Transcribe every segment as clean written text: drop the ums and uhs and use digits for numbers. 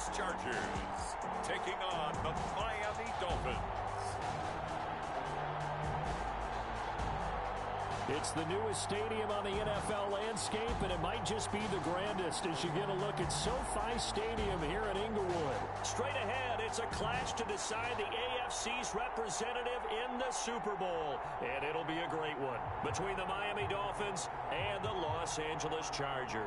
Angeles Chargers taking on the Miami Dolphins. It's the newest stadium on the NFL landscape, and it might just be the grandest as you get a look at SoFi Stadium here in Inglewood. Straight ahead, it's a clash to decide the AFC's representative in the Super Bowl, and it'll be a great one between the Miami Dolphins and the Los Angeles Chargers.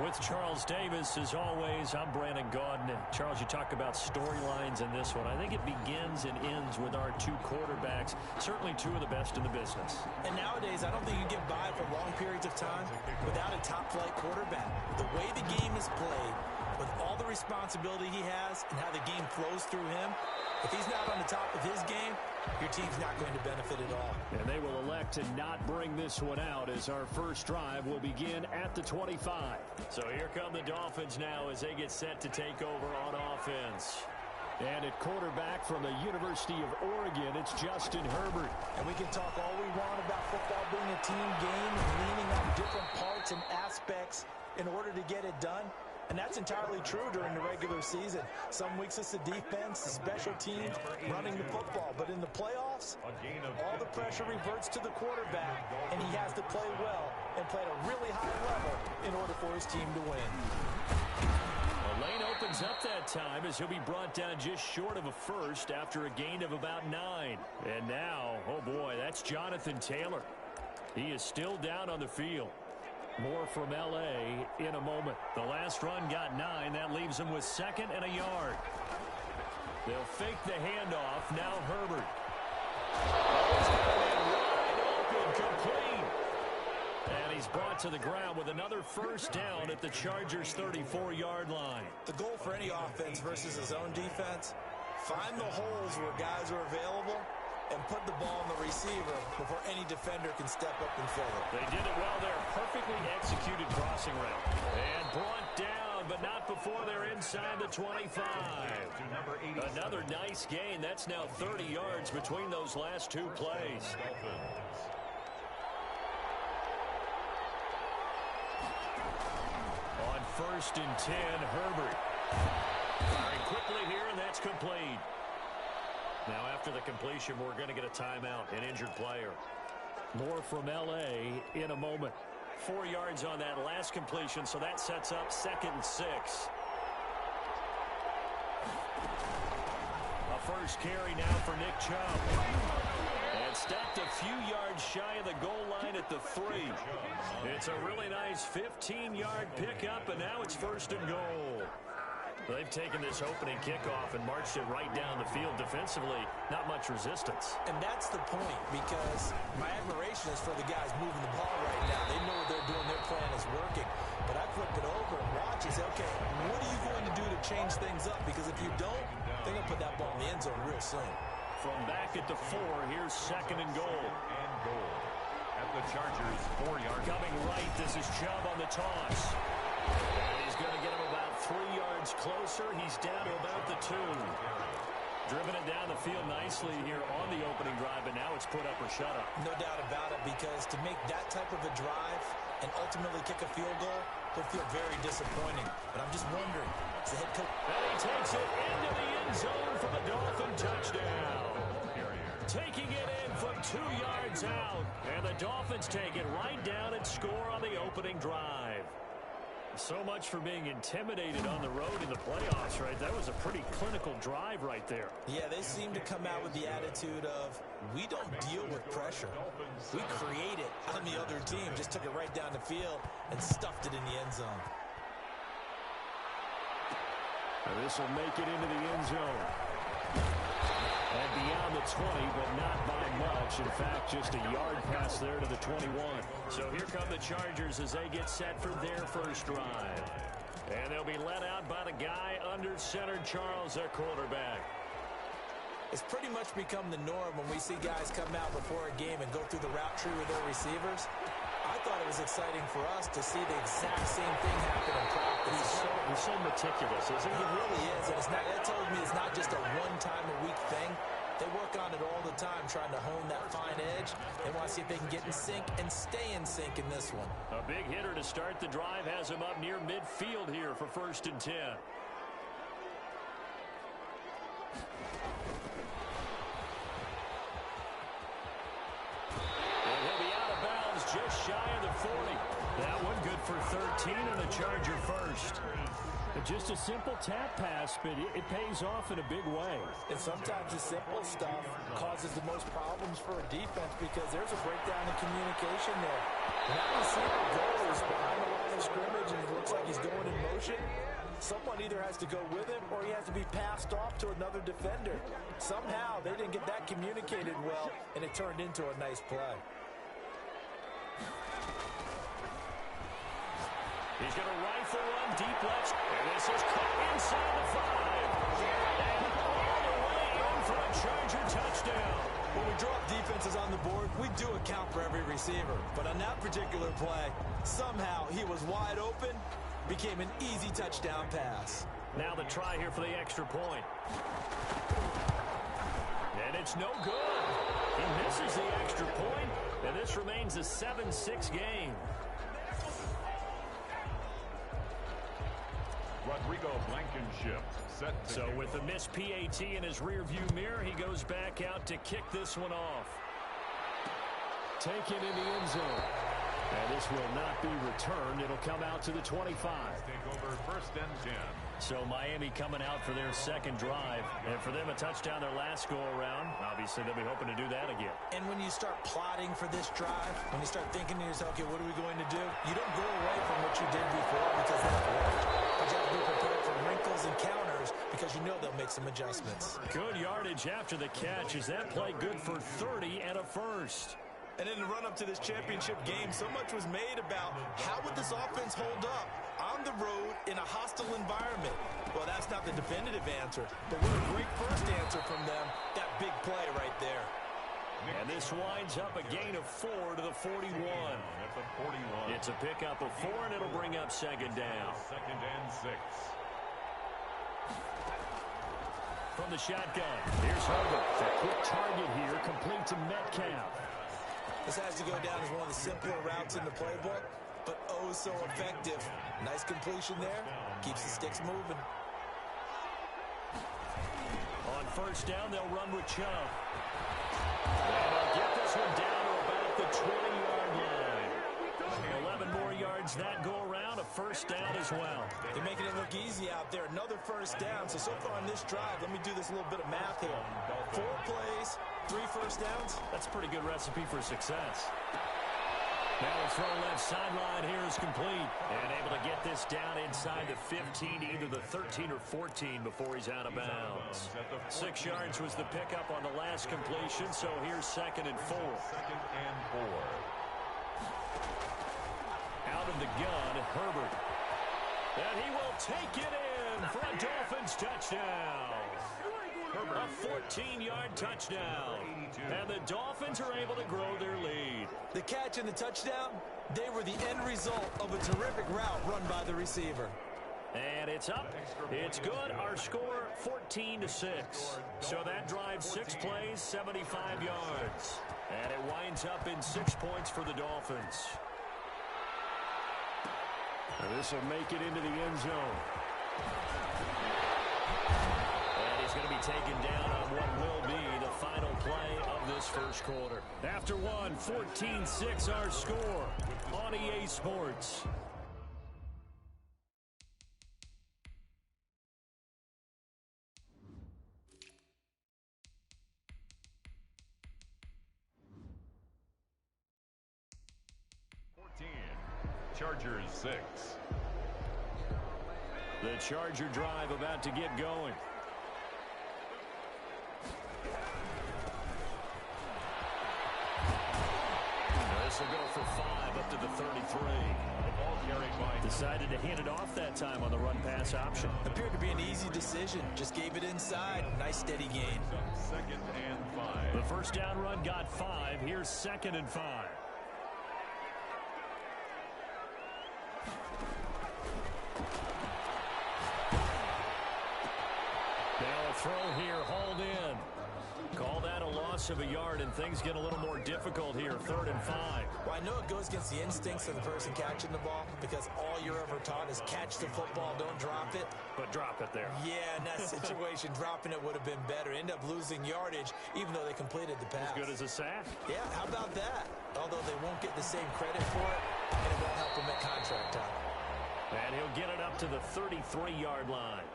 With Charles Davis, as always, I'm Brandon Gaudin. Charles, you talk about storylines in this one. I think it begins and ends with our two quarterbacks, certainly two of the best in the business. And nowadays, I don't think you get by for long periods of time without a top-flight quarterback. The way the game is played, with all the responsibility he has and how the game flows through him, if he's not on the top of his game, your team's not going to benefit at all. And they will elect to not bring this one out as our first drive will begin at the 25. So here come the Dolphins now as they get set to take over on offense. And at quarterback from the University of Oregon, it's Justin Herbert. And we can talk all we want about football being a team game and leaning on different parts and aspects in order to get it done. And that's entirely true during the regular season. Some weeks it's the defense, the special teams, running the football. But in the playoffs, all the pressure reverts to the quarterback, and he has to play well and play at a really high level in order for his team to win. The lane opens up that time as he'll be brought down just short of a first after a gain of about 9. And now, oh boy, that's Jonathan Taylor. He is still down on the field. More from L.A. in a moment. The last run got 9. That leaves him with 2nd and a yard. They'll fake the handoff. Now Herbert. Wide open, complete. And he's brought to the ground with another first down at the Chargers' 34-yard line. The goal for any offense versus his own defense, find the holes where guys are available and put the ball on the receiver before any defender can step up and fill it. They did it well there. Perfectly executed crossing route. And brought down, but not before they're inside the 25. Another nice gain. That's now 30 yards between those last two plays. On 1st and 10, Herbert. Firing quickly here, and that's complete. Now, after the completion, we're going to get a timeout, an injured player. More from L.A. in a moment. 4 yards on that last completion, so that sets up 2nd and 6. A first carry now for Nick Chubb. And stopped a few yards shy of the goal line at the 3. It's a really nice 15-yard pickup, and now it's 1st and goal. They've taken this opening kickoff and marched it right down the field defensively. Not much resistance. And that's the point, because my admiration is for the guys moving the ball right now. They know what they're doing. Their plan is working. But I flip it over and watch and say, okay, what are you going to do to change things up? Because if you don't, they're going to put that ball in the end zone real soon. From back at the 4, here's 2nd and goal. At the Chargers' 4-yard. Coming right, this is Chubb on the toss. And he's going to get him about 3 yards closer. He's down to about the 2. Driven it down the field nicely here on the opening drive, but now it's put up or shut up. No doubt about it, because to make that type of a drive and ultimately kick a field goal would feel very disappointing. But I'm just wondering, is the head coach... And he takes it into the end zone for the Dolphin touchdown. Taking it in from 2 yards out. And the Dolphins take it right down and score on the opening drive. So much for being intimidated on the road in the playoffs, right? That was a pretty clinical drive right there. Yeah, they seem to come out with the attitude of, we don't deal with pressure. We create it on the other team. Just took it right down the field and stuffed it in the end zone. And this will make it into the end zone. And beyond the 20, but not by much. In fact, just a yard pass there to the 21. So here come the Chargers as they get set for their first drive. And they'll be let out by the guy under center, Charles, their quarterback. It's pretty much become the norm when we see guys come out before a game and go through the route tree with their receivers. I thought it was exciting for us to see the exact same thing happen in practice. He's so meticulous, isn't he? He really is, and that tells me it's not just a one-time-a-week thing. They work on it all the time, trying to hone that fine edge. They want to see if they can get in sync and stay in sync in this one. A big hitter to start the drive has him up near midfield here for 1st and 10. And he'll be out of bounds just shy of the 40. That one good for 13 and a Charger first. Just a simple tap pass, but it pays off in a big way. And sometimes the simple stuff causes the most problems for a defense because there's a breakdown in communication there. Now the receiver goes behind the line of scrimmage and it looks like he's going in motion. Someone either has to go with him or he has to be passed off to another defender. Somehow they didn't get that communicated well, and it turned into a nice play. He's going to rifle one deep left, and this is caught inside the 5. And all the way in for a Charger touchdown. When we drop defenses on the board, we do account for every receiver. But on that particular play, somehow he was wide open, became an easy touchdown pass. Now the try here for the extra point. And it's no good. He misses the extra point, and this remains a 7-6 game. Rodrigo Blankenship set. So with a missed PAT in his rearview mirror, he goes back out to kick this one off. Taken in the end zone. And this will not be returned. It'll come out to the 25. Take over 1st and 10. So Miami coming out for their second drive. And for them, a touchdown their last go-around. Obviously, they'll be hoping to do that again. And when you start plotting for this drive, when you start thinking to yourself, okay, what are we going to do? You don't go away from what you did before because that worked. But you have to be prepared for wrinkles and counters because you know they'll make some adjustments. Good yardage after the catch. Is that play good for 30 and a first? And in the run-up to this championship game, so much was made about how would this offense hold up on the road in a hostile environment. Well, that's not the definitive answer, but what a great first answer from them. That big play right there. And this winds up a gain of 4 to the 41. At the 41. It's a pickup of 4, and it'll bring up second down. 2nd and 6. From the shotgun, here's Herbert. A quick target here, complete to Metcalf. This has to go down as one of the simpler routes in the playbook, but oh so effective. Nice completion there. Keeps the sticks moving. On 1st down, they'll run with Chubb. And they'll get this one down to about the 20-yard line. 11 more yards that go around, a 1st down as well. They're making it look easy out there. Another 1st down. So far on this drive, let me do this little bit of math here. 4 plays, 3 1st downs. That's a pretty good recipe for success. Now the throw left sideline here is complete. And able to get this down inside the 15, either the 13 or 14 before he's out of bounds. 6 yards was the pickup on the last completion, so here's 2nd and 4. 2nd and 4. Out of the gun, Herbert. And he will take it in for a Dolphins touchdown. A 14-yard touchdown. And the Dolphins are able to grow their lead. The catch and the touchdown, they were the end result of a terrific route run by the receiver. And it's up. It's good. Our score, 14-6. So that drives 6 plays, 75 yards. And it winds up in 6 points for the Dolphins. And this will make it into the end zone. And he's going to be taken down on what will be the final play of this first quarter. After one, 14-6 our score on EA Sports. Chargers 6. The Charger drive about to get going. This will go for 5 up to the 33. The ball carried by. Decided to hand it off that time on the run-pass option. Appeared to be an easy decision. Just gave it inside. Nice steady gain. 2nd and 5. The first down run got 5. Here's 2nd and 5. throw here hauled in. Call that a loss of a yard, and things get a little more difficult here, 3rd and 5. Well, I know it goes against the instincts of the person catching the ball because all you're ever taught is catch the football, don't drop it. But drop it there. Yeah, in that situation, dropping it would have been better. End up losing yardage, even though they completed the pass. As good as a sack. Yeah, how about that? Although they won't get the same credit for it, and it won't help them at contract time. And he'll get it up to the 33-yard line.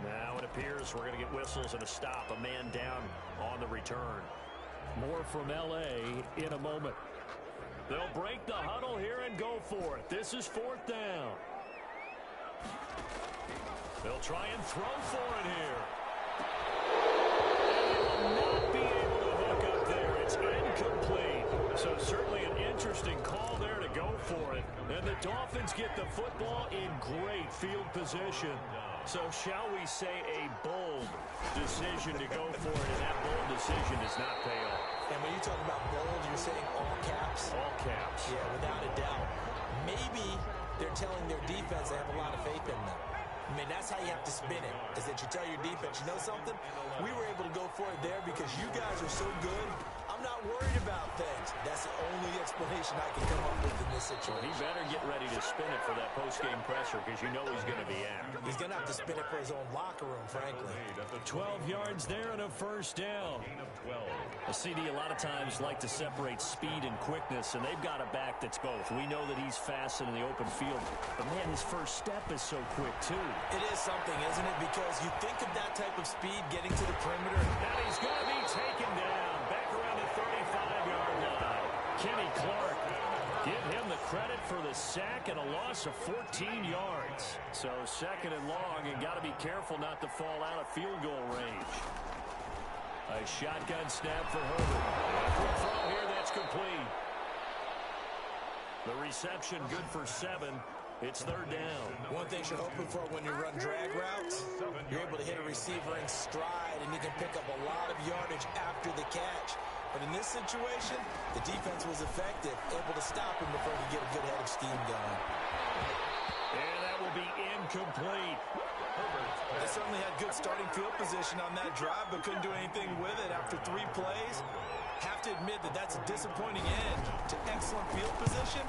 Now it appears we're going to get whistles and a stop. A man down on the return. More from L.A. in a moment. They'll break the huddle here and go for it. This is 4th down. They'll try and throw for it here. And they will not be able to hook up there. It's incomplete. So certainly an interesting call there to go for it. And the Dolphins get the football in great field position. So shall we say a bold decision to go for it, and that bold decision does not pay off. And when you talk about bold, you're saying all caps? All caps. Yeah, without a doubt. Maybe they're telling their defense they have a lot of faith in them. I mean, that's how you have to spin it, is that you tell your defense, you know something? We were able to go for it there because you guys are so good. I'm not worried about things. That's the only explanation I can come up with in this situation. He better get ready to spin it for that post-game pressure because you know he's going to be after. He's going to have to spin it for his own locker room, frankly. 12 yards there and a 1st down. A CD a lot of times like to separate speed and quickness, and they've got a back that's both. We know that he's fast in the open field, but man, his first step is so quick too. It is something, isn't it? Because you think of that type of speed getting to the perimeter. And he's going to be taken down back around the 35-yard line. Kenny Clark, give him the credit for the sack and a loss of 14 yards. So 2nd and long, and got to be careful not to fall out of field goal range. A shotgun snap for Herbert. Quick throw here, that's complete. The reception good for 7. It's 3rd down. One thing you're hoping for when you run drag routes, you're able to hit a receiver in stride, and you can pick up a lot of yardage after the catch. But in this situation, the defense was effective, able to stop him before he get a good head of steam going. And that will be incomplete. They certainly had good starting field position on that drive, but couldn't do anything with it after 3 plays. Have to admit that that's a disappointing end to excellent field position.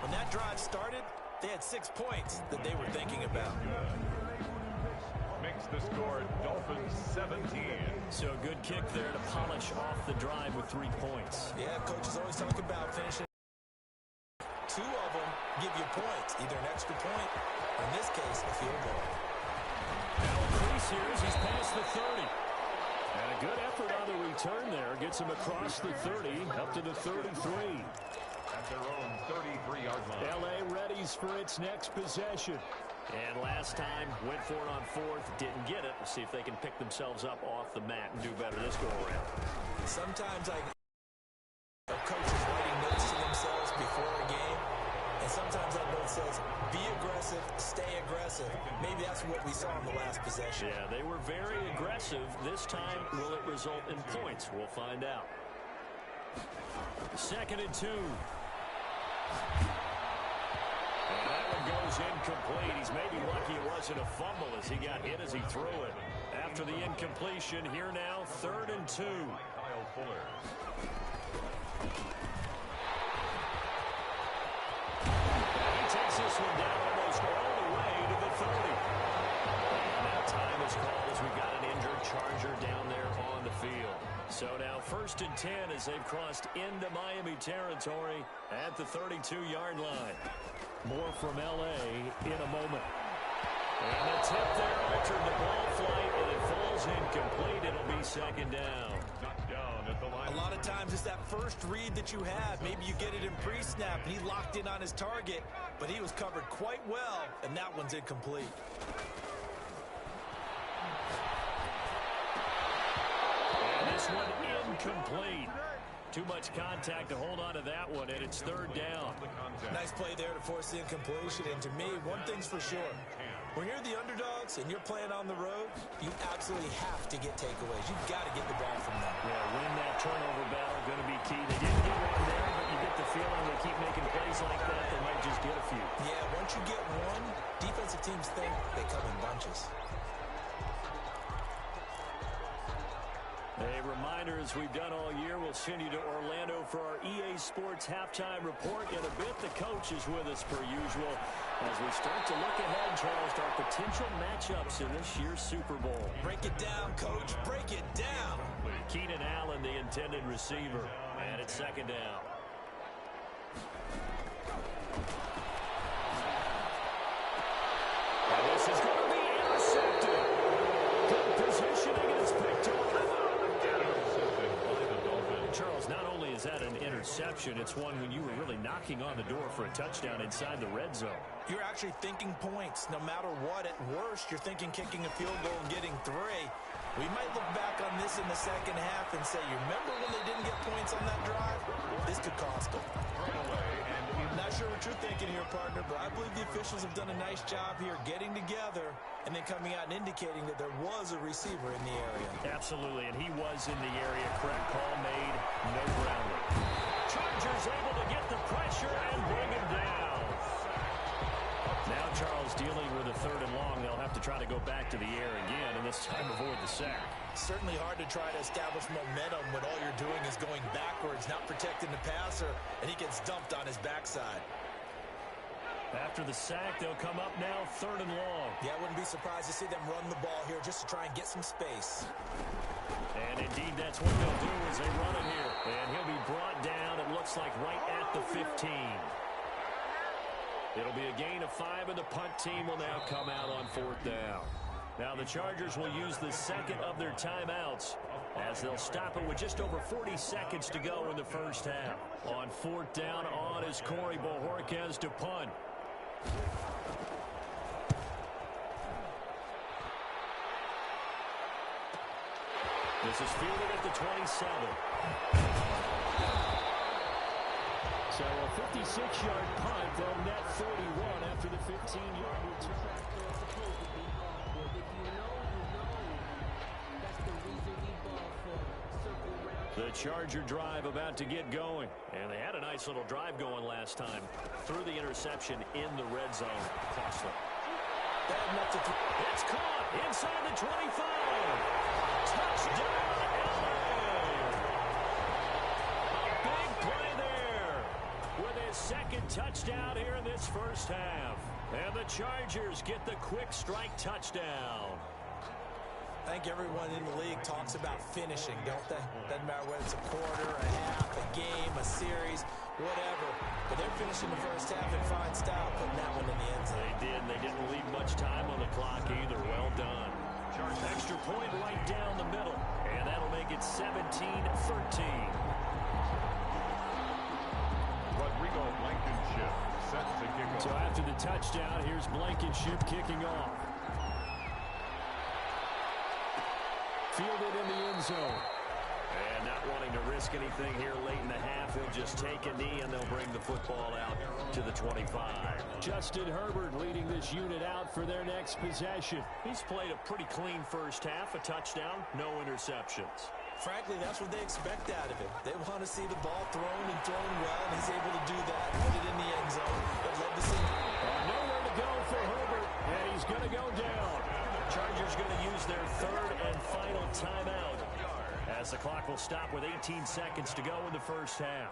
When that drive started, they had 6 points that they were thinking about. Makes the score Dolphins 17. So a good kick there to polish off the drive with 3 points. Yeah, coaches always talk about finishing. 2 of them give you points, either an extra point, or in this case, a field goal. Now increase here as he's past the 30. And a good effort on the return there. Gets him across the 30, up to the 33. At their own 33-yard line. L.A. readies for its next possession. And last time, went for it on 4th, didn't get it. We'll see if they can pick themselves up off the mat and do better this go-around. Sometimes coaches writing notes to themselves before a game, and sometimes that note says, be aggressive, stay aggressive. Maybe that's what we saw in the last possession. Yeah, they were very aggressive. This time, will it result in points? We'll find out. 2nd and 2. And that one goes incomplete. He's maybe lucky it wasn't a fumble as he got hit as he threw it. After the incompletion, here now, 3rd and 2. Kyle Fuller. He takes this one down almost all the way to the 30. And now time is called as we've got an injured Charger down there on the field. So now 1st and 10 as they've crossed into Miami territory at the 32-yard line. More from L.A. in a moment. And the tip there altered the ball flight, and it falls incomplete. It'll be 2nd down. Knocked down at the line. A lot of times it's that first read that you have. Maybe you get it in pre-snap, and he locked in on his target, but he was covered quite well, and that one's incomplete. And this one incomplete. Too much contact to hold on to that one, and it's 3rd down. Nice play there to force the incompletion, and to me, one thing's for sure. When you're the underdogs and you're playing on the road, you absolutely have to get takeaways. You've got to get the ball from them. Yeah, win that turnover battle, going to be key. They didn't get one there, but you get the feeling they keep making plays like that, they might just get a few. Yeah, once you get one, defensive teams think they come in bunches. A reminder, as we've done all year, we'll send you to Orlando for our EA Sports halftime report. In a bit, the coach is with us per usual as we start to look ahead, Charles, to our potential matchups in this year's Super Bowl. Break it down, Coach. Break it down. Keenan Allen, the intended receiver. And it's second down. And this is going to be intercepted. Good positioning, and it's picked up. Charles, not only is that an interception, it's one when you were really knocking on the door for a touchdown inside the red zone. You're actually thinking points. No matter what, at worst, you're thinking kicking a field goal and getting 3. We might look back on this in the second half and say, you remember when they didn't get points on that drive? This could cost them. Not sure what you're thinking here, partner, but I believe the officials have done a nice job here getting together and then coming out and indicating that there was a receiver in the area. Absolutely, and he was in the area. Correct call made, no grounding. Chargers able to get the pressure and bring him down. Now Charles dealing with a 3rd and long. They'll have to try to go back to the air again, and this time avoid the sack. Certainly hard to try to establish momentum when all you're doing is going backwards, not protecting the passer, and he gets dumped on his backside. After the sack, they'll come up now 3rd and long. Yeah, I wouldn't be surprised to see them run the ball here just to try and get some space. And indeed, that's what they'll do as they run it here. And he'll be brought down, it looks like, right at the 15. It'll be a gain of 5, and the punt team will now come out on 4th down. Now the Chargers will use the second of their timeouts as they'll stop it with just over 40 seconds to go in the first half. On 4th down, on is Corey Bojorquez to punt. This is fielded at the 27. So a 56-yard punt. They'll net 41 after the 15-yard return. The Charger drive about to get going. And they had a nice little drive going last time. Through the interception in the red zone. Costly. It's caught inside the 25. Touchdown, Allen. Big play there with his second touchdown here in this first half. And the Chargers get the quick strike touchdown. I think everyone in the league talks about finishing, don't they? Doesn't matter whether it's a quarter, a half, a game, a series, whatever. But they're finishing the first half in fine style, putting that one in the end zone. They did, and they didn't leave much time on the clock either. Well done. Extra point right down the middle, and that'll make it 17-13. Rodrigo Blankenship set to kick off. So after the touchdown, here's Blankenship kicking off. Fielded in the end zone. And not wanting to risk anything here late in the half, he'll just take a knee and they'll bring the football out to the 25. Justin Herbert leading this unit out for their next possession. He's played a pretty clean first half, a touchdown, no interceptions. Frankly, that's what they expect out of him. They want to see the ball thrown and thrown well, and he's able to do that, put it in the end zone. They'd love to see him. Nowhere to go for Herbert, and he's going to go down. Chargers going to use their 3rd and final timeout as the clock will stop with 18 seconds to go in the first half.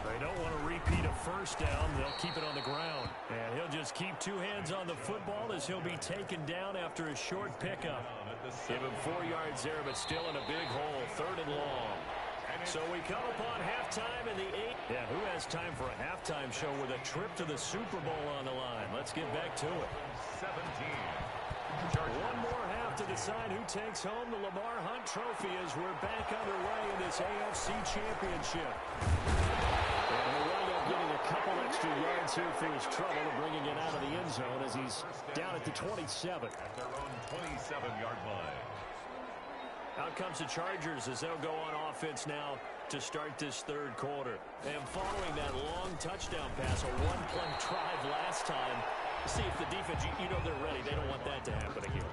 They don't want to repeat a first down. They'll keep it on the ground. And he'll just keep 2 hands on the football as he'll be taken down after a short pickup. Give him 4 yards there, but still in a big hole. 3rd and long. So we come upon halftime in the 8th. Yeah, who has time for a halftime show with a trip to the Super Bowl on the line? Let's get back to it. 17. One more half to decide who takes home the Lamar Hunt Trophy as we're back underway in this AFC Championship. And he'll wind up getting a couple extra yards here for his trouble and bringing it out of the end zone as he's down at the 27. At their own 27-yard line. Out comes the Chargers as they'll go on offense now to start this 3rd quarter. And following that long touchdown pass, a one-play drive last time, see if the defense, you know they're ready. They don't want that to happen again.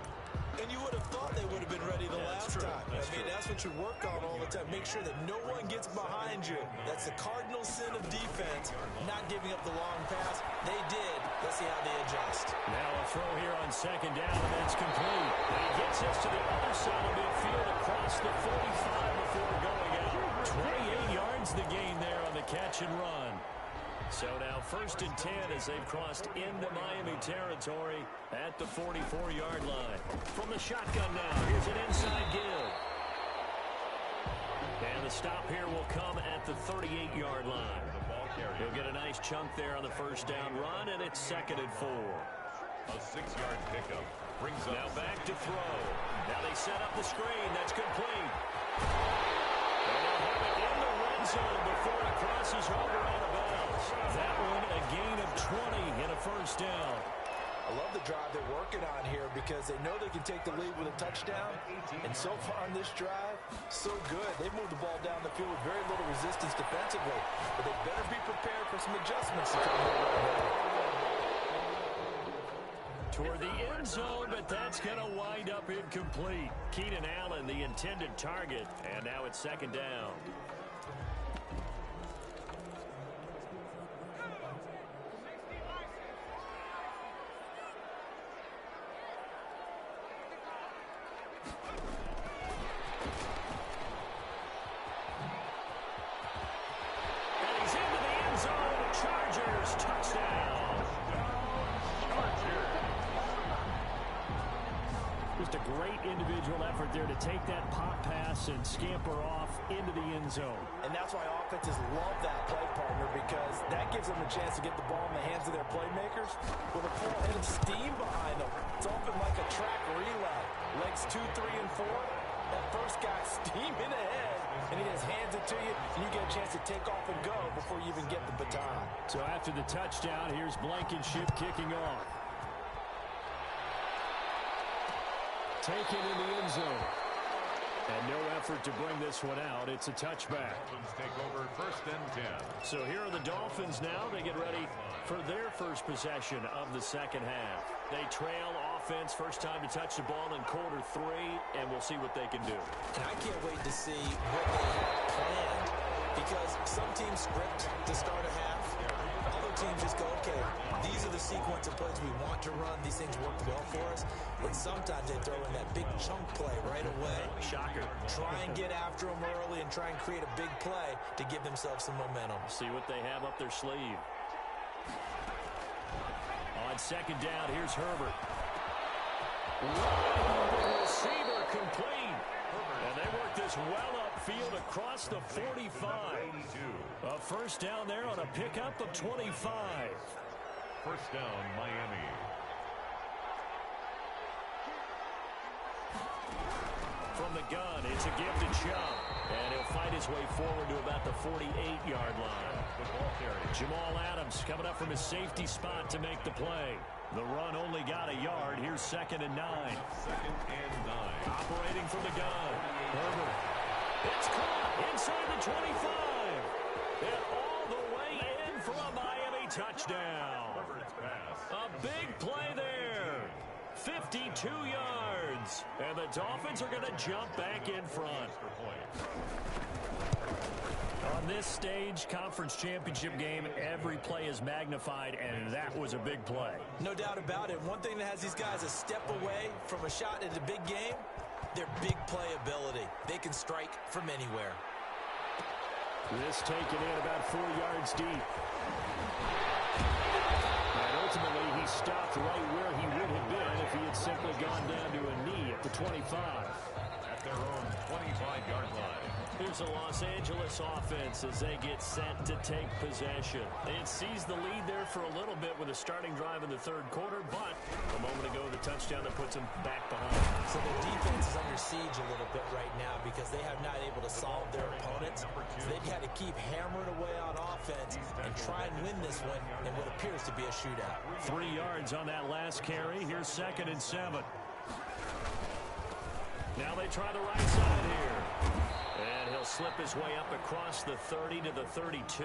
And you would have thought they would have been ready the last time. I mean, that's what you work on all the time. Make sure that no one gets behind you. That's the cardinal sin of defense, not giving up the long pass. They did. Let's see how they adjust. Now a throw here on second down, and that's complete. And he gets us to the other side of midfield across the 45 before going out. 28 yards the gain there on the catch and run. So now 1st and 10 as they've crossed into Miami territory at the 44-yard line. From the shotgun now, here's an inside give. And the stop here will come at the 38-yard line. He'll get a nice chunk there on the first down run, and it's 2nd and 4. A 6-yard pickup brings up. Now back to throw. Now they set up the screen. That's complete. And they'll have it in the red zone before it crosses over out of bounds. That one a gain of 20 and a first down. I love the drive they're working on here because they know they can take the lead with a touchdown. And so far on this drive, so good. They've moved the ball down the field with very little resistance defensively. But they better be prepared for some adjustments to come their way. Toward the end zone, but that's going to wind up incomplete. Keenan Allen, the intended target, and now it's 2nd down. Just a great individual effort there to take that pop pass and scamper off into the end zone. And that's why offenses love that play, partner, because that gives them a chance to get the ball in the hands of their playmakers with a full head of steam behind them. It's often like a track relay. Legs 2, 3, and 4. That first guy steaming ahead, and he just hands it to you, and you get a chance to take off and go before you even get the baton. So after the touchdown, here's Blankenship kicking off. Taken in the end zone. And no effort to bring this one out. It's a touchback. Dolphins take over 1st and 10. So here are the Dolphins now. They get ready for their first possession of the second half. They trail offense, first time to touch the ball in quarter 3, and we'll see what they can do. And I can't wait to see what they have planned, because some teams script to start a half. Other teams just go, okay, these are the sequence of plays we want to run. These things work well for us. And sometimes they throw in that big chunk play right away. Shocker. Try and get after them early and try and create a big play to give themselves some momentum. See what they have up their sleeve. On second down, here's Herbert. Receiver complete. And they work this well upfield across the 45. A first down there on a pickup of 25. First down, Miami. From the gun, it's a give to Chubb. And he'll fight his way forward to about the 48-yard line. Jamal Adams coming up from his safety spot to make the play. The run only got a yard. Here's 2nd and 9. 2nd and 9. Operating from the gun. Herbert. It's caught inside the 25. And all the way in for a Miami touchdown. A big play there. 52 yards. And the Dolphins are going to jump back in front. On this stage, conference championship game, every play is magnified, and that was a big play. No doubt about it. One thing that has these guys a step away from a shot at the big game, their big play ability. They can strike from anywhere. This taken in about 4 yards deep. And ultimately, he stopped right where he would have been if he had simply gone down to a knee at the 25. At their own 25-yard line. Here's the Los Angeles offense as they get set to take possession. It seized the lead there for a little bit with a starting drive in the 3rd quarter, but a moment ago, the touchdown that puts them back behind. So the defense is under siege a little bit right now because they have not able to solve their opponents. So they've got to keep hammering away on offense and try and win this one in what appears to be a shootout. 3 yards on that last carry. Here's 2nd and 7. Now they try the right side here. And he'll He'll slip his way up across the 30 to the 32.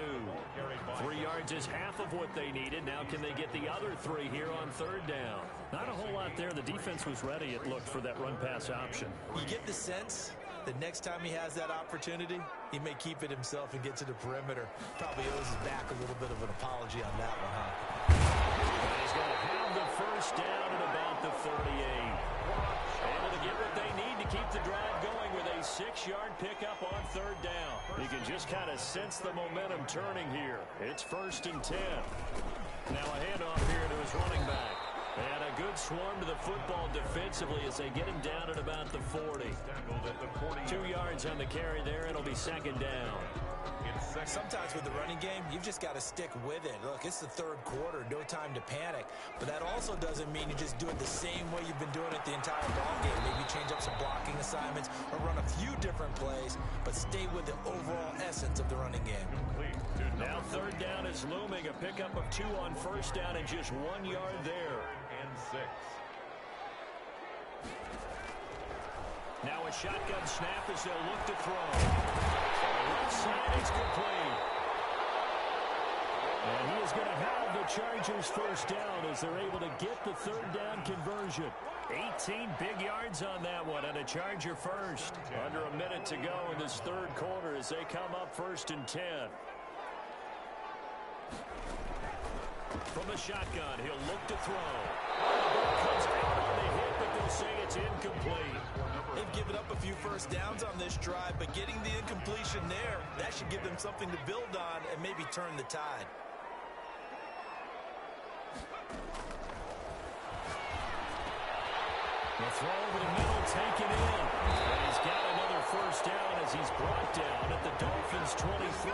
3 yards is half of what they needed. Now can they get the other 3 here on third down? Not a whole lot there. The defense was ready, it looked, for that run-pass option. You get the sense that next time he has that opportunity, he may keep it himself and get to the perimeter. Probably owes his back a little bit of an apology on that one, huh? And he's going to have the first down at about the 38. Able to get what they need to keep the drive going with a 6-yard pickup on third down. You can just kind of sense the momentum turning here. It's 1st and 10. Now a handoff here to his running back. And a good swarm to the football defensively as they get him down at about the 40. 2 yards on the carry there. It'll be 2nd down. Sometimes with the running game, you've just got to stick with it. Look, it's the 3rd quarter, no time to panic. But that also doesn't mean you just do it the same way you've been doing it the entire ball game. Maybe change up some blocking assignments or run a few different plays, but stay with the overall essence of the running game. Now 3rd down is looming. A pickup of 2 on 1st down and just 1 yard there. And 6. Now a shotgun snap as they'll look to throw. Left side is complete. And he is going to have the Chargers first down as they're able to get the 3rd down conversion. 18 big yards on that one and a Charger first. Under a minute to go in this 3rd quarter as they come up 1st and 10. From the shotgun, he'll look to throw. Comes out on the hit, but they'll say it's incomplete. They've given up a few first downs on this drive, but getting the incompletion there, that should give them something to build on and maybe turn the tide. The throw over the middle, taken in. And he's got another first down as he's brought down at the Dolphins' 23.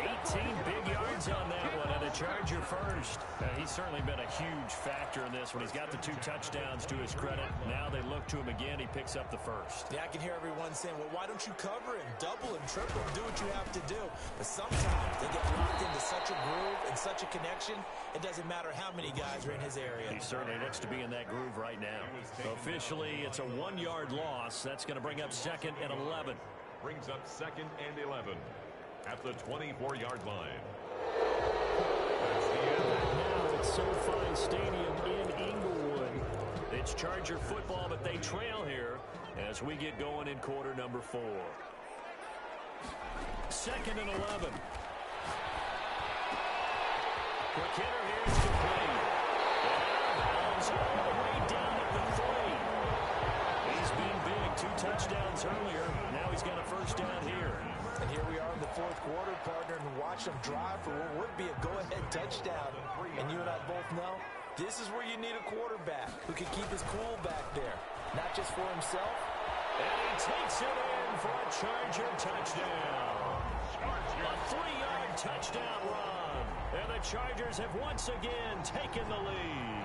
18 big yards on that one and a Charger first. He's certainly been a huge factor in this one. He's got the 2 touchdowns to his credit. Now they look to him again. He picks up the first. Yeah, I can hear everyone saying, well, why don't you cover him, double him, triple him, do what you have to do. But sometimes they get locked into such a groove and such a connection, it doesn't matter how many guys are in his area. He certainly looks to be in that groove right now. Officially, it's a 1-yard loss. That's going to bring up 2nd and 11. Brings up 2nd and 11 at the 24-yard line. That's the end. Now it's SoFi Stadium in Inglewood. It's Charger football, but they trail here as we get going in quarter number 4. 2nd and 11. Quick hitter here is complete. And out of bounds all the way down at the 3. He's been big. 2 touchdowns earlier. Now he's got a first down here. And here we are in the 4th quarter, partner, and watch them drive for what would be a go-ahead touchdown. And you and I both know this is where you need a quarterback who can keep his cool back there. Not just for himself. And he takes it in for a Charger touchdown. A 3-yard touchdown run. And the Chargers have once again taken the lead.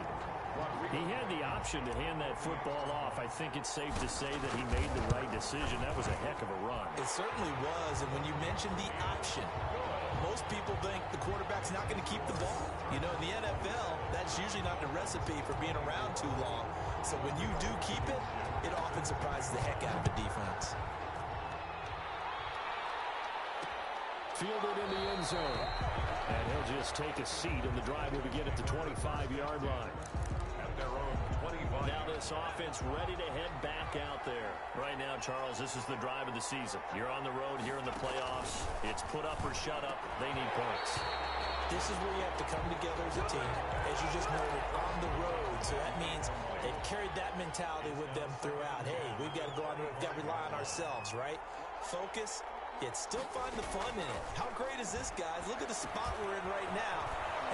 He had the option to hand that football off. I think it's safe to say that he made the right decision. That was a heck of a run. It certainly was, and when you mentioned the option, most people think the quarterback's not going to keep the ball. You know, in the NFL, that's usually not the recipe for being around too long. So when you do keep it, it often surprises the heck out of the defense. Fielded in the end zone. And he'll just take a seat, and the drive will begin at the 25-yard line. Their own 25. Now this offense ready to head back out there. Right now, Charles, this is the drive of the season. You're on the road here in the playoffs. It's put up or shut up. They need points. This is where you have to come together as a team, as you just noted, on the road. So that means they've carried that mentality with them throughout. Hey, we've got to go on, we've got to rely on ourselves, right? Focus, yet still find the fun in it. How great is this, guys? Look at the spot we're in right now.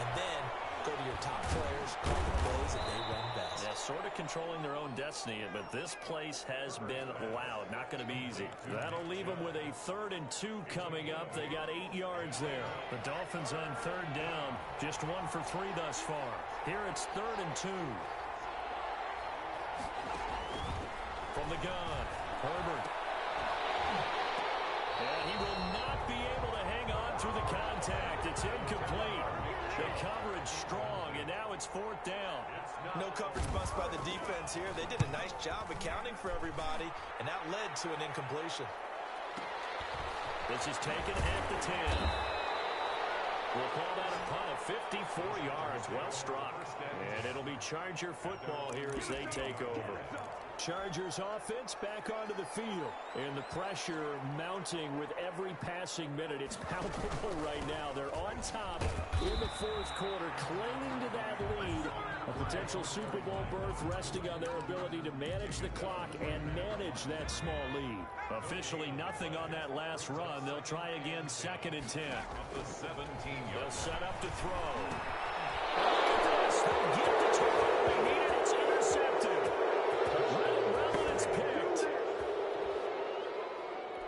And then go to your top players, call the plays that they run best. Yeah, sort of controlling their own destiny, but this place has been loud. Not going to be easy. That'll leave them with a 3rd and 2 coming up. They got 8 yards there. The Dolphins on 3rd down. Just 1 for 3 thus far. Here it's 3rd and 2. From the gun, Herbert. And he will not be able to hang on through the contact. It's incomplete. The coverage strong, and now it's 4th down. No coverage bust by the defense here. They did a nice job accounting for everybody, and that led to an incompletion. This is taken at the 10. We'll call that a punt of 54 yards. Well struck. And it'll be Charger football here as they take over. Chargers offense back onto the field. And the pressure mounting with every passing minute. It's palpable right now. They're on top in the fourth quarter, clinging to that lead. A potential Super Bowl berth resting on their ability to manage the clock and manage that small lead. Officially nothing on that last run. They'll try again, 2nd and 10. They'll set up to throw. They get the tackle they needed. It's intercepted. Well, it's picked.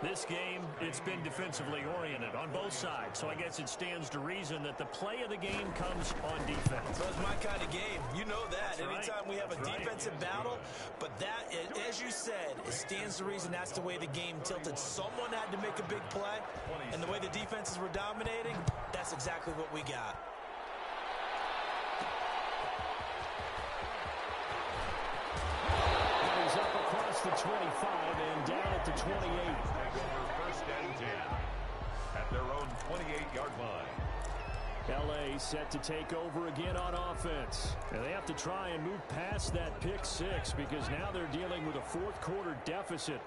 This game, it's been defensively oriented on both sides, so I guess it stands to reason that the play of the game comes on defense. So it's my kind of game. You know that. That's Anytime we have a defensive battle, but that, as you said, it stands to reason that's the way the game tilted. Someone had to make a big play, and the way the defenses were dominating, that's exactly what we got. He's up across the 25 and down at the 28. First and 10 at their own 28-yard line. L.A. set to take over again on offense. And they have to try and move past that pick six because now they're dealing with a fourth quarter deficit.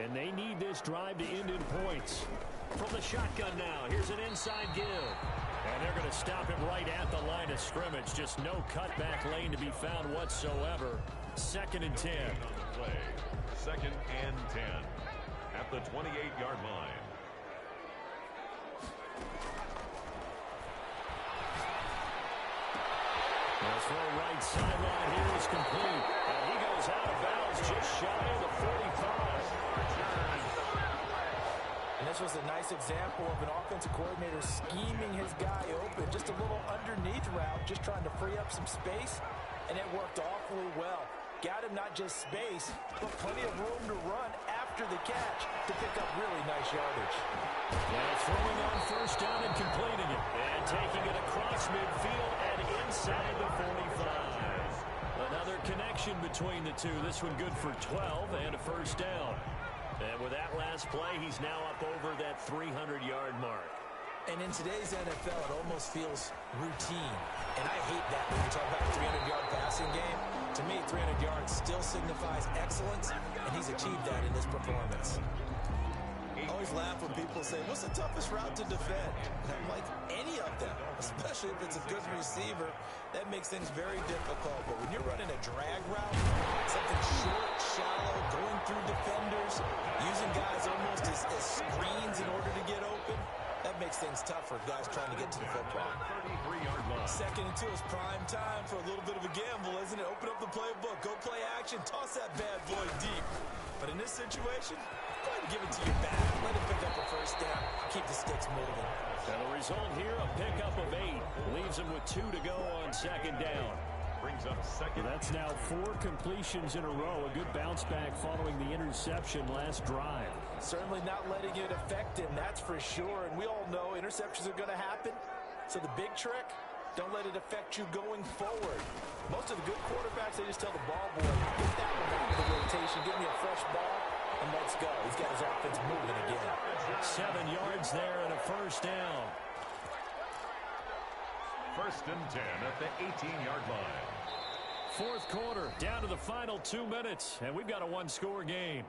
And they need this drive to end in points. From the shotgun now, here's an inside give. And they're going to stop him right at the line of scrimmage. Just no cutback lane to be found whatsoever. 2nd and 10. 2nd and 10 at the 28-yard line. The throw right sideline here is complete. And he goes out of bounds just shy of the 45. And this was a nice example of an offensive coordinator scheming his guy open. Just a little underneath route, just trying to free up some space. And it worked awfully well. Got him not just space, but plenty of room to run after the catch to pick up really nice yardage. And throwing on first down and completing it. And taking it across midfield and inside the 45. Another connection between the two. This one good for 12 and a first down. And with that last play, he's now up over that 300-yard mark. And in today's NFL, it almost feels routine. And I hate that when you talk about a 300-yard passing game. To me, 300 yards still signifies excellence, and he's achieved that in this performance. I always laugh when people say, what's the toughest route to defend? And I'm like, any of them, especially if it's a good receiver. That makes things very difficult. But when you're running a drag route, something short, shallow, going through defenders, using guys almost as screens in order to get open, that makes things tough for guys trying to get to the football. 33-yard line. 2nd and 2 is prime time for a little bit of a gamble, isn't it? Open up the playbook, go play action, toss that bad boy deep. But in this situation, go ahead and give it to your back. Let him pick up a first down, keep the sticks moving. And the result here, a pickup of 8. Leaves him with 2 to go on 2nd down. Brings up 2nd. That's now 4 completions in a row. A good bounce back following the interception last drive. Certainly not letting it affect him, that's for sure. And we all know interceptions are going to happen. So the big trick, don't let it affect you going forward. Most of the good quarterbacks, they just tell the ball boy, get that one out of the rotation, give me a fresh ball, and let's go. He's got his offense moving again. 7 yards there and a first down. 1st and 10 at the 18-yard line. Fourth quarter, down to the final 2 minutes, and we've got a one-score game.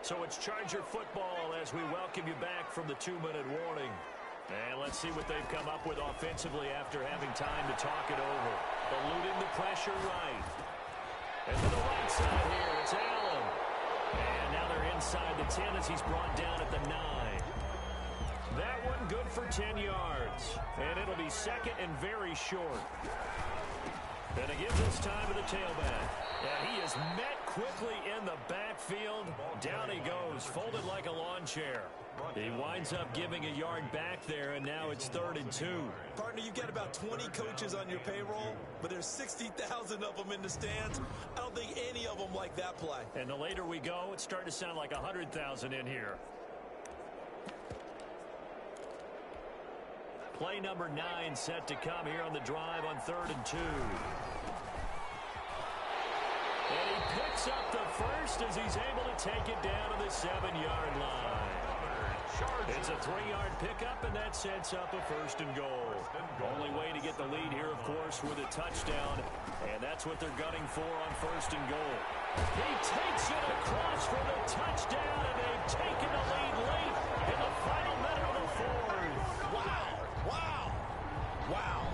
So it's Charger football as we welcome you back from the 2-minute warning. And let's see what they've come up with offensively after having time to talk it over. Eluding the pressure right. And to the right side here, it's Allen. And now they're inside the 10 as he's brought down at the 9. That one good for 10 yards. And it'll be 2nd and very short. And it gives us time to the tailback. And he is met quickly in the backfield. Down he goes, folded like a lawn chair. He winds up giving a yard back there, and now it's 3rd and 2. Partner, you've got about 20 coaches on your payroll, but there's 60,000 of them in the stands. I don't think any of them like that play. And the later we go, it's starting to sound like 100,000 in here. Play number 9 set to come here on the drive on 3rd and 2. And he picks picks up the first as he's able to take it down to the 7-yard line. It's a 3-yard pickup, and that sets up a first and goal. Only way to get the lead here, of course, with a touchdown, and that's what they're gunning for on first and goal. He takes it across for the touchdown, and they've taken the lead late in the final minute of the fourth. Wow.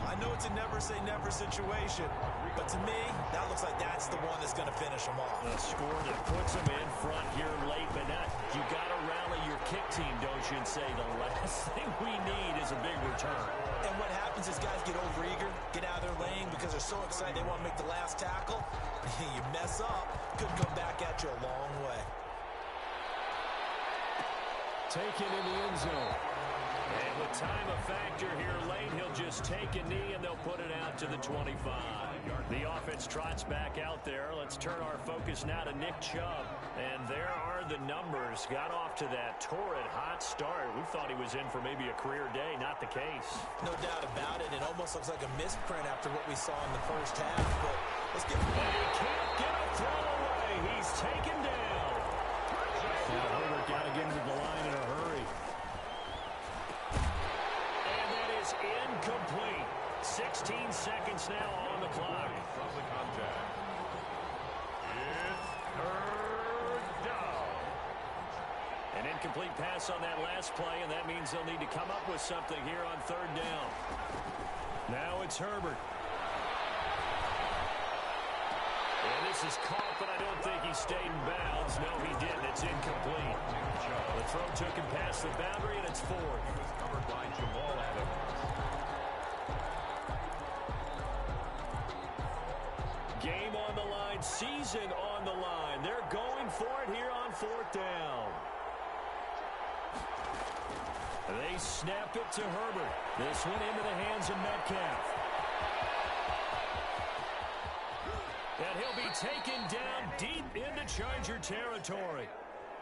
I know it's a never-say-never situation, but to me, that looks like that's the one that's going to finish them off. A score that puts them in front here late, but not. You got to rally your kick team, don't you, and say the last thing we need is a big return. And what happens is guys get overeager, get out of their lane because they're so excited they want to make the last tackle. You mess up, could come back at you a long way. Taken in the end zone. And with time a factor here late, he'll just take a knee and they'll put it out to the 25. The offense trots back out there. Let's turn our focus now to Nick Chubb. And there are the numbers. Got off to that torrid hot start. We thought he was in for maybe a career day. Not the case. No doubt about it. It almost looks like a misprint after what we saw in the first half. But let's get... And he can't get a throw away. He's taken down. Now Herbert got to get into the line in a hurry. Incomplete. 16 seconds now on the clock. From the contact. It's third down. An incomplete pass on that last play, and that means they'll need to come up with something here on third down. Now it's Herbert. And this is caught, but I don't think he stayed in bounds. No, he didn't. It's incomplete. The throw took him past the boundary, and it's fourth. Covered by Jamal Adams. Game on the line, season on the line. They're going for it here on fourth down. They snap it to Herbert. This one into the hands of Metcalf. And he'll be taken down deep into Charger territory.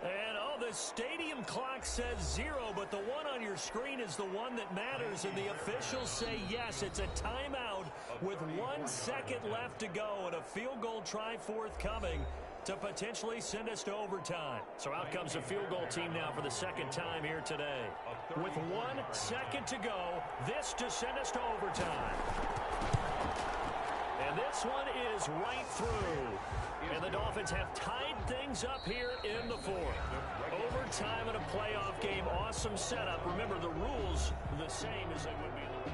And, the stadium clock says 0, but the one on your screen is the one that matters, and the officials say yes, it's a timeout with 1 second left to go, and a field goal try forthcoming to potentially send us to overtime. So out comes the field goal team now for the second time here today. With 1 second to go, this to send us to overtime. And this one is right through. And the Dolphins have tied things up here in the fourth. Overtime in a playoff game. Awesome setup. Remember, the rules the same as they would be in the...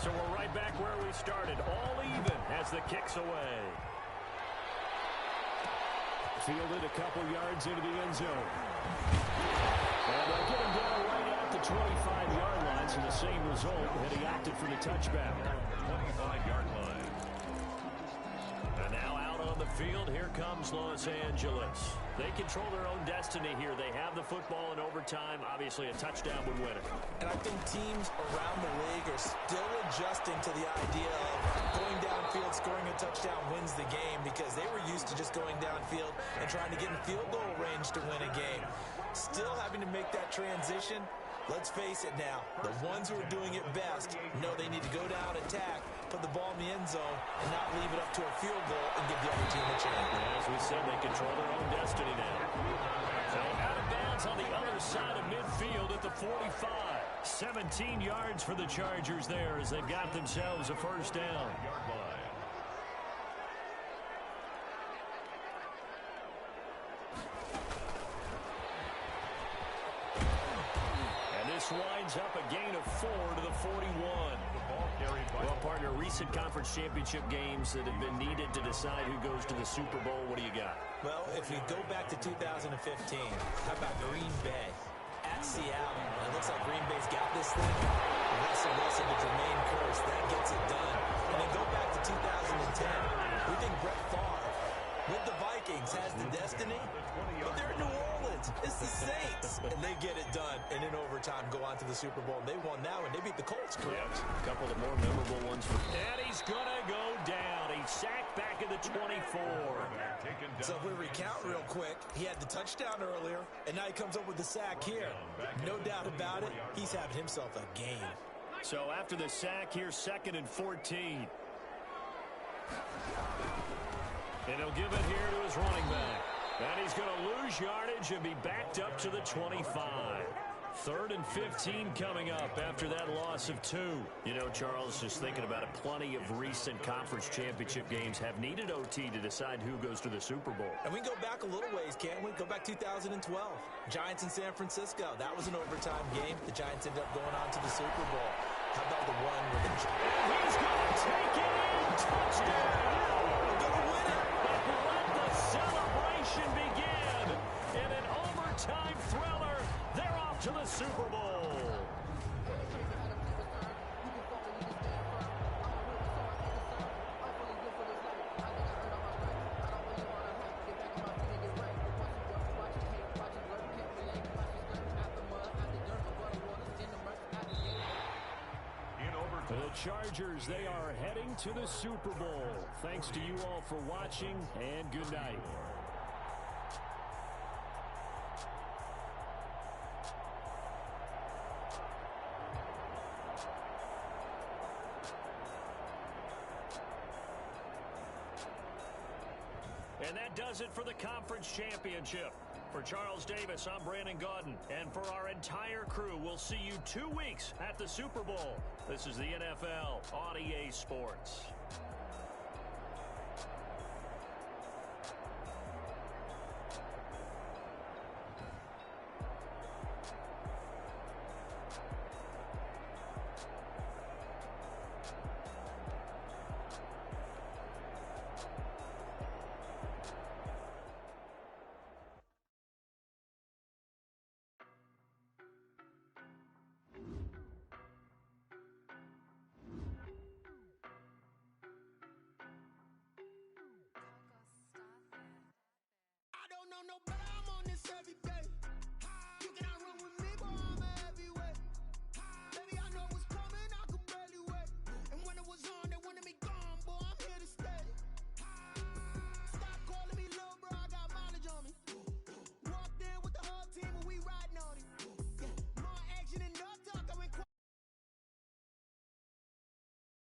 So we're right back where we started, all even as the kick's away. Fielded a couple yards into the end zone. And they'll get him down right at the 25-yard line, so the same result had he opted for the touchback. 25-yard line. And now out on the field, here comes Los Angeles. They control their own destiny here. They have the football in overtime. Obviously, a touchdown would win it. And I think teams around the league are still adjusting to the idea of going downfield, scoring a touchdown wins the game, because they were used to just going downfield and trying to get in field goal range to win a game. Still having to make that transition. Let's face it now, the ones who are doing it best know they need to go down, attack, put the ball in the end zone, and not leave it up to a field goal and give the other team a chance. As we said, they control their own destiny now. So out of bounds on the other side of midfield at the 45. 17 yards for the Chargers there as they've got themselves a first down. This winds up a gain of 4 to the 41. Well, partner, recent conference championship games that have been needed to decide who goes to the Super Bowl. What do you got? Well, if we go back to 2015, how about Green Bay at Seattle? It looks like Green Bay's got this thing. Russell Wilson to Jermaine Kearse, that gets it done. And then go back to 2010. We think Brett Favre With the Vikings has the destiny, but they're in New Orleans. It's the Saints, and they get it done. And in overtime, go on to the Super Bowl. And they won that one. They beat the Colts, correct? A couple of more memorable ones. And he's going to go down. He's sacked back at the 24. So if we recount real quick, he had the touchdown earlier, and now he comes up with the sack here. No doubt about it, he's having himself a game. So after the sack here, 2nd and 14. And he'll give it here to his running back. And he's going to lose yardage and be backed up to the 25. 3rd and 15 coming up after that loss of 2. You know, Charles, just thinking about it, plenty of recent conference championship games have needed OT to decide who goes to the Super Bowl. And we can go back a little ways, can't we? Go back 2012. Giants in San Francisco. That was an overtime game. The Giants ended up going on to the Super Bowl. How about the one where the Giants... He's going to take it in. Touchdown. We're going to win it. Let the celebration begin. In an overtime thriller, they're off to the Super Bowl. The Chargers, they are heading to the Super Bowl. Thanks to you all for watching, and good night. And that does it for the conference championship. For Charles Davis, I'm Brandon Gaudin. And for our entire crew, we'll see you 2 weeks at the Super Bowl. This is the NFL on EA Sports.